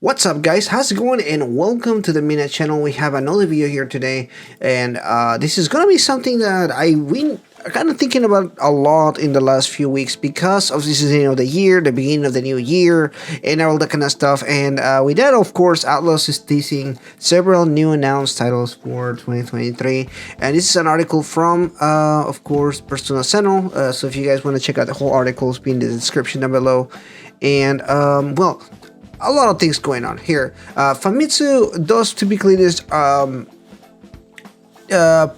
What's up guys, how's it going, and welcome to the Mina channel. We have another video here today, and this is gonna be something that I've been kind of thinking about a lot in the last few weeks because of this is the end of the year, the beginning of the new year, and all that kind of stuff. And with that, of course, Atlus is teasing several new announced titles for 2023, and this is an article from of course, Persona Sentinel. So if you guys want to check out the whole article, it's in the description down below. And well, a lot of things going on here. Famitsu does typically this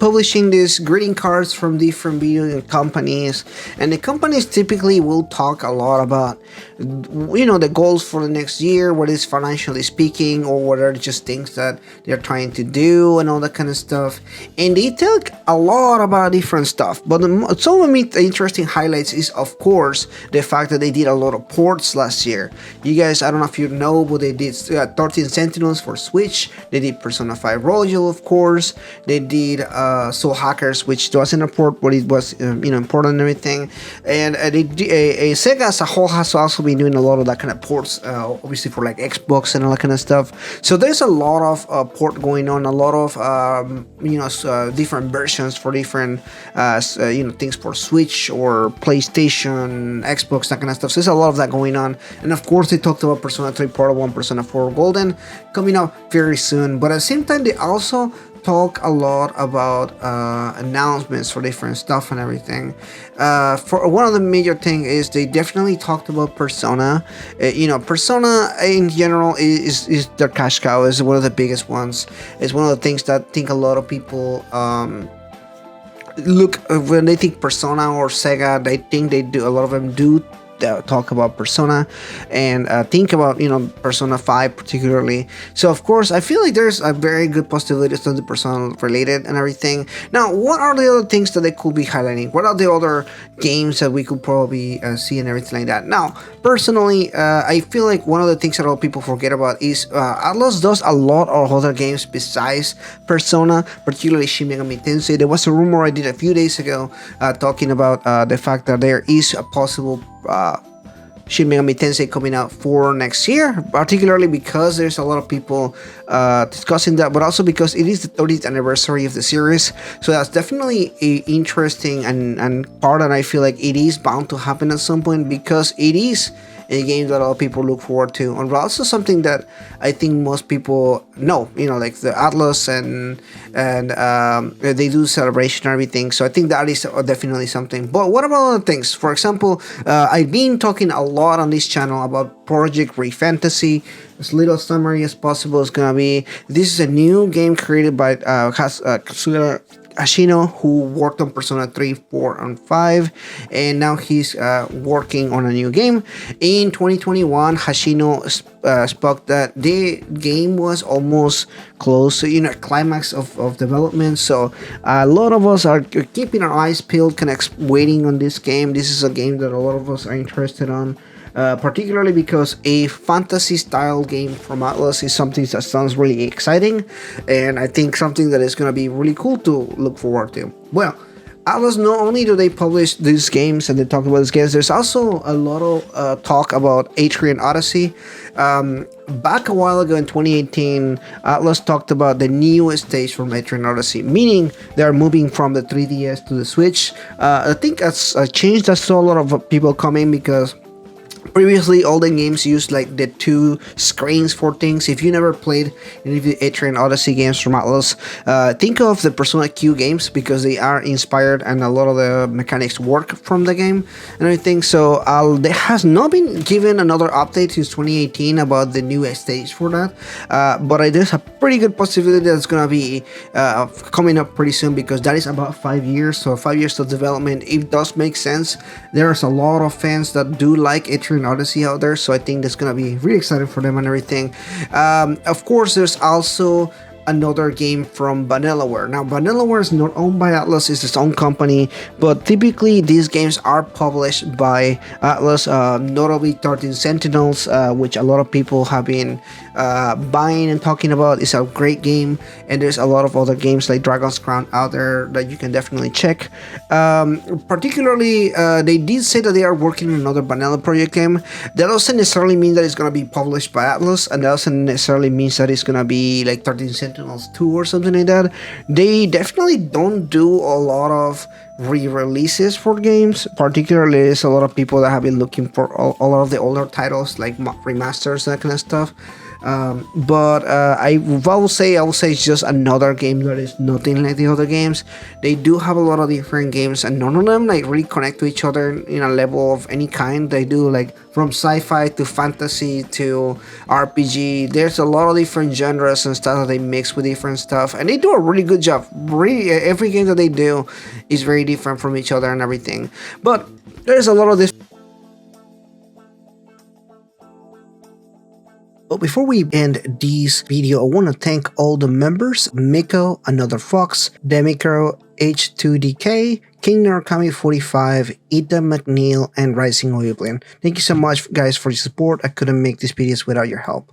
publishing these greeting cards from different video companies, and the companies typically will talk a lot about, you know, the goals for the next year, what is financially speaking, or what are just things that they're trying to do and all that kind of stuff. And they talk a lot about different stuff, but some of the interesting highlights is, of course, the fact that they did a lot of ports last year. You guys, I don't know if you know, but they did 13 Sentinels for Switch. They did Persona 5 Royal, of course. They did Soul Hackers, which wasn't a port, but it was important and everything. And Sega as a whole has also been doing a lot of that kind of ports, obviously for like Xbox and all that kind of stuff. So there's a lot of port going on, a lot of different versions for different things for Switch or PlayStation, Xbox, that kind of stuff. So there's a lot of that going on. And of course, they talked about Persona 3 Portable and Persona 4 Golden coming out very soon. But at the same time, they also talk a lot about announcements for different stuff and everything. For one of the major things is they definitely talked about Persona. Persona in general is their cash cow, is one of the biggest ones. It's one of the things that I think a lot of people look when they think Persona or Sega. They think they do. A lot of them do talk about Persona and think about Persona 5 particularly. So of course I feel like there's a very good possibility to the Persona related and everything. Now, what are the other things that they could be highlighting? What are the other games that we could probably see and everything like that? Now, personally, I feel like one of the things that a lot of people forget about is Atlus does a lot of other games besides Persona, particularly Shin Megami Tensei. There was a rumor I did a few days ago talking about the fact that there is a possible Shin Megami Tensei coming out for next year, particularly because there's a lot of people discussing that, but also because it is the 30th anniversary of the series. So that's definitely a interesting and part that I feel like it is bound to happen at some point, because it is a game that a lot of people look forward to, and also something that I think most people know, like the Atlus and they do celebration and everything. So I think that is definitely something. But what about other things? For example, I've been talking a lot on this channel about Project Ray Fantasy. As little summary as possible is gonna be, this is a new game created by Kazuya Ashino, who worked on Persona 3, 4, and 5, and now he's working on a new game. In 2021, Hashino spoke that the game was almost close to climax of development. So a lot of us are keeping our eyes peeled, kind of waiting on this game. This is a game that a lot of us are interested on. Particularly because a fantasy style game from Atlus is something that sounds really exciting, and I think something that is going to be really cool to look forward to. Well, Atlus, not only do they publish these games and they talk about these games, there's also a lot of talk about Atrian Odyssey. Back a while ago in 2018, Atlus talked about the newest stage from Atrian Odyssey, meaning they're moving from the 3DS to the Switch. I think that's a change that saw a lot of people coming, because previously, all the games used like the two screens for things. If you never played any of the Atrian Odyssey games from Atlus, think of the Persona Q games, because they are inspired and a lot of the mechanics work from the game and everything. So there has not been given another update since 2018 about the new stage for that. But there's a pretty good possibility that's going to be coming up pretty soon, because that is about 5 years. So 5 years of development, it does make sense. There's a lot of fans that do like Atrian Odyssey out there, so I think that's gonna be really exciting for them and everything. Of course, there's also another game from Vanillaware. Now, Vanillaware is not owned by Atlus; it's its own company. But typically, these games are published by Atlus, notably 13 Sentinels, which a lot of people have been buying and talking about. It's a great game, and there's a lot of other games like Dragon's Crown out there that you can definitely check. Particularly, they did say that they are working on another Vanilla Project game. That doesn't necessarily mean that it's going to be published by Atlus, and that doesn't necessarily mean that it's going to be like 13 Sentinels 2 or something like that. They definitely don't do a lot of re-releases for games. Particularly, there's a lot of people that have been looking for a lot of the older titles, like remasters, that kind of stuff. But I will say it's just another game that is nothing like the other games. They do have a lot of different games, and none of them like really connect to each other in a level of any kind. They do like from sci-fi to fantasy to RPG. There's a lot of different genres and stuff that they mix with different stuff, and they do a really good job. Really, every game that they do is very different from each other and everything. But there's a lot of this. But before we end this video, I want to thank all the members: Miko, Another Fox, Demicro, H2DK, King Narukami 45, Ita McNeil, and Rising Oilblin. Thank you so much, guys, for your support. I couldn't make these videos without your help.